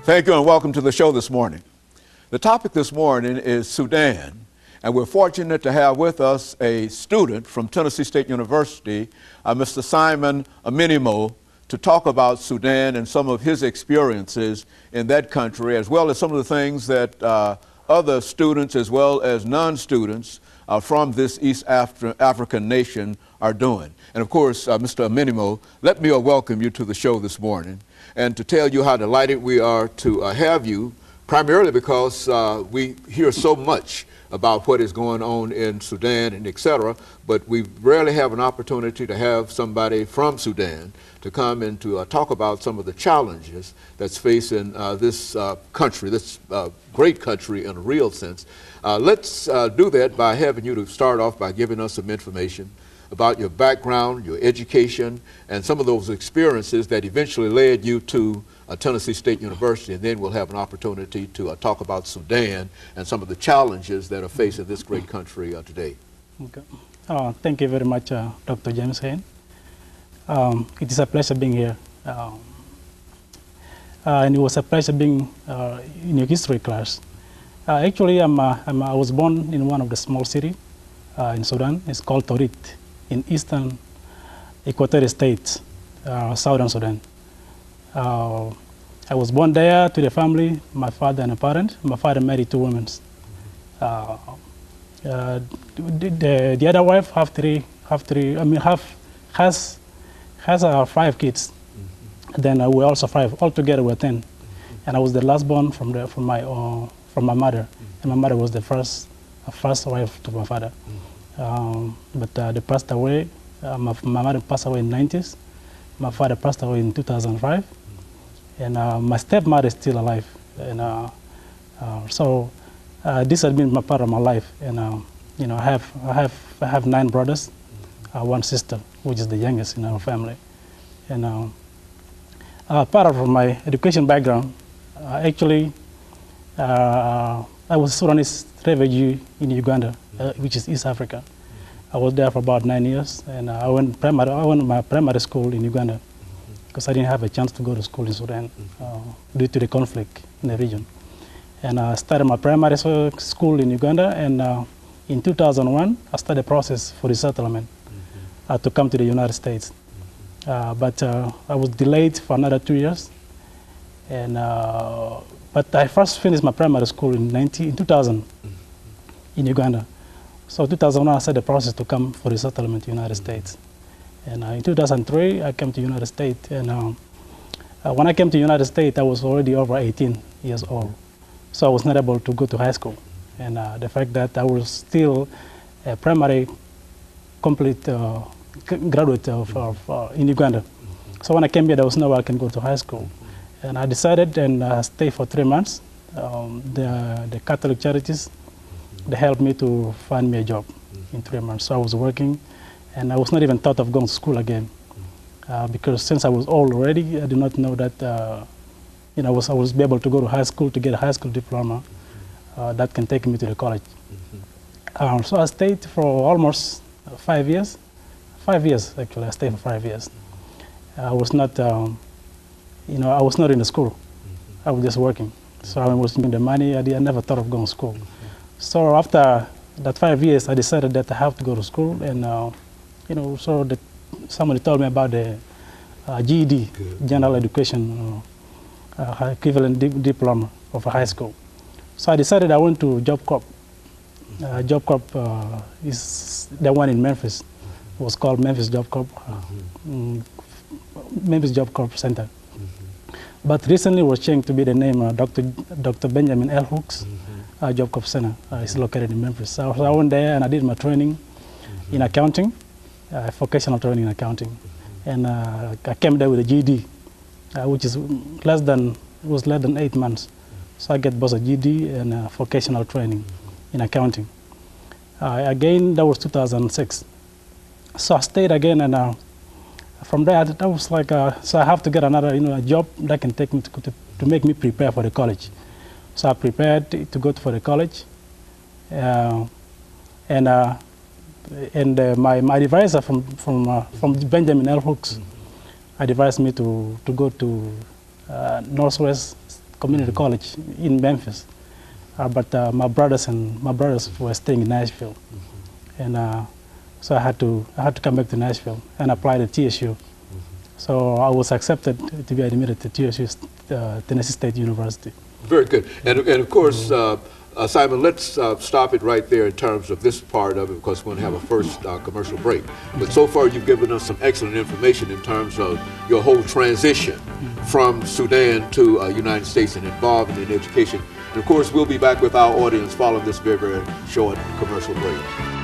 Thank you and welcome to the show this morning. The topic this morning is Sudan, and we're fortunate to have with us a student from Tennessee State University, Mr. Simon Minimos, to talk about Sudan and some of his experiences in that country, as well as some of the things that other students as well as non-students from this East African nation are doing. And of course, Mr. Minimos, let me welcome you to the show this morning and to tell you how delighted we are to have you, primarily because we hear so much about what is going on in Sudan and et cetera, but we rarely have an opportunity to have somebody from Sudan to come and to talk about some of the challenges that's facing this country, this great country in a real sense. Let's do that by having you to start off by giving us some information about your background, your education, and some of those experiences that eventually led you to Tennessee State University, and then we'll have an opportunity to talk about Sudan and some of the challenges that are facing this great country today. Okay. Thank you very much, Dr. James Hain. It is a pleasure being here. And it was a pleasure being in your history class. Actually, I was born in one of the small cities in Sudan. It's called Torit, in eastern Equatorial States, southern Sudan. I was born there to the family, my father and a parent. My father married two women. The other wife has 5 kids. Then we also 5. Altogether we're 10. And I was the last born from my mother, and my mother was the first wife to my father. But they passed away. My mother passed away in the 90s. My father passed away in 2005. And my stepmother is still alive. And so this has been my part of my life. And you know, I have 9 brothers, 1 sister, which is the youngest in our family. And part of my education background, actually, I was a Sudanese refugee in Uganda, which is East Africa. I was there for about 9 years, and I went to my primary school in Uganda because I didn't have a chance to go to school in Sudan due to the conflict in the region. And I started my primary school in Uganda, and in 2001, I started a process for resettlement to come to the United States. But I was delayed for another 2 years. And but I first finished my primary school in 2000 in Uganda. So 2001, I started the process to come for resettlement to the United States. And in 2003, I came to the United States. And when I came to the United States, I was already over 18 years old. So I was not able to go to high school. And the fact that I was still a primary complete graduate in Uganda. So when I came here, there was no way I can go to high school. And I decided and stayed for 3 months. The Catholic charities, they helped me to find me a job in 3 months. So I was working, and I was not even thought of going to school again. Because since I was old already, I did not know that you know, I was be able to go to high school to get a high school diploma that can take me to the college. So I stayed for almost 5 years. 5 years, actually. I stayed for 5 years. I was not, you know, I was not in the school. I was just working. So I was making the money. I never thought of going to school. So after that 5 years, I decided that I have to go to school. And, you know, so somebody told me about the GED, General Education, equivalent diploma of a high school. So I decided I went to Job Corps. Job Corps is the one in Memphis. It was called Memphis Job Corps, Memphis Job Corps Center. But recently it was changed to be the name Dr. Benjamin L. Hooks Job Corps Center. It's located in Memphis. So I went there and I did my training in accounting, vocational training in accounting. And I came there with a GED, which is less than 8 months. So I get both a GED and vocational training in accounting. Again, that was 2006. So I stayed again, and from there, that was like, so I have to get another, you know, a job that can take me to make me prepare for the college. So I prepared to go for the college, and my advisor from Benjamin L. Hooks advised me to go to Northwest community college in Memphis. But my brothers were staying in Nashville, and so I had to come back to Nashville and apply to TSU. So I was accepted to be admitted to TSU, Tennessee State University. Very good. And of course, Simon, let's stop it right there in terms of this part of it, because we're going to have a first commercial break. But so far, you've given us some excellent information in terms of your whole transition from Sudan to United States and involvement in education. And of course, we'll be back with our audience following this very, very short commercial break.